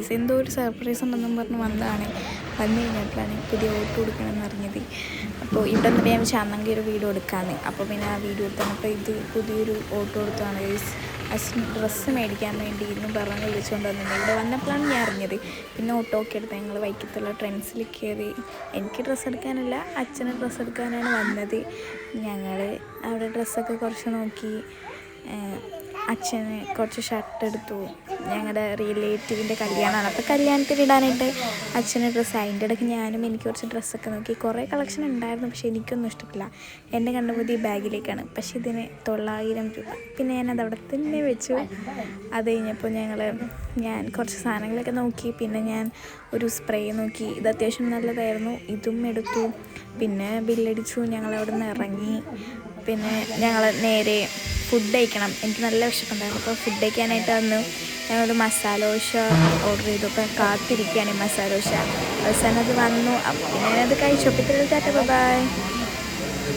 Surprise, എന്തോ ഒരു surprise ഉണ്ടെന്നും പറഞ്ഞ് വന്നതാണ്. വന്നു കഴിഞ്ഞപ്പോഴാണ് പുതിയ ഓട്ടോ എടുക്കണമെന്ന് അറിഞ്ഞത്. അപ്പോൾ ഇവിടെ നിന്നിട്ട് ഞാൻ ചാന്നെങ്കിൽ ഒരു വീഡിയോ എടുക്കാമെന്ന്. അപ്പോൾ പിന്നെ ആ വീഡിയോ എടുത്തപ്പോൾ ഇത് പുതിയൊരു ഓട്ടോ എടുത്താണ് അച്ഛന് ഡ്രസ്സ് മേടിക്കാൻ വേണ്ടി എന്നും പറഞ്ഞ് വിളിച്ചുകൊണ്ട് വന്നിട്ടുണ്ട്. ഇവിടെ വന്നപ്പോഴാണ് ഞാൻ അറിഞ്ഞത്. പിന്നെ ഓട്ടോ ഒക്കെ എടുത്ത് ഞങ്ങൾ വൈക്കത്തുള്ള ട്രെൻഡ്സിൽ കയറി. എനിക്ക് ഡ്രസ്സ് എടുക്കാനല്ല, അച്ഛന് ഡ്രസ്സ് എടുക്കാനാണ് വന്നത്. ഞങ്ങൾ അവിടെ ഡ്രസ്സൊക്കെ കുറച്ച് നോക്കി. അച്ഛന് കുറച്ച് ഷർട്ട് എടുത്തു. ഞങ്ങളുടെ റിലേറ്റീവിൻ്റെ കല്യാണമാണ്, അപ്പോൾ കല്യാണത്തിന് ഇടാനായിട്ട് അച്ഛന് ഡ്രസ്സ്. അതിൻ്റെ ഇടയ്ക്ക് എനിക്ക് കുറച്ച് ഡ്രസ്സൊക്കെ നോക്കി. കുറേ കളക്ഷൻ ഉണ്ടായിരുന്നു, പക്ഷേ എനിക്കൊന്നും ഇഷ്ടപ്പെട്ടില്ല. എൻ്റെ കണ്ടുപോയി ബാഗിലേക്കാണ്, പക്ഷേ ഇതിന് 900 രൂപ. പിന്നെ ഞാനത് അവിടെ തന്നെ വെച്ചു. അത് കഴിഞ്ഞപ്പോൾ ഞാൻ കുറച്ച് സാധനങ്ങളൊക്കെ നോക്കി. പിന്നെ ഞാൻ ഒരു സ്പ്രേ നോക്കി, ഇത് അത്യാവശ്യം നല്ലതായിരുന്നു. ഇതും എടുത്തു. പിന്നെ ബില്ലടിച്ചു. ഞങ്ങളവിടെ നിന്ന് ഇറങ്ങി. പിന്നെ ഞങ്ങൾ നേരെ ഫുഡ് കഴിക്കണം. എനിക്ക് നല്ല വിശപ്പുണ്ടായിരുന്നു. അപ്പോൾ ഫുഡ് കഴിക്കാനായിട്ട് വന്നു. ഞങ്ങളൊരു മസാല ദോശ ഓർഡർ ചെയ്തു. അപ്പോൾ കാത്തിരിക്കുകയാണ് ഈ മസാല ദോശ. അവസാനം അത് വന്നു. അപ്പോൾ പിന്നെ ഞാനത് കഴിച്ചു. അപ്പോൾ ടാറ്റ ബൈ.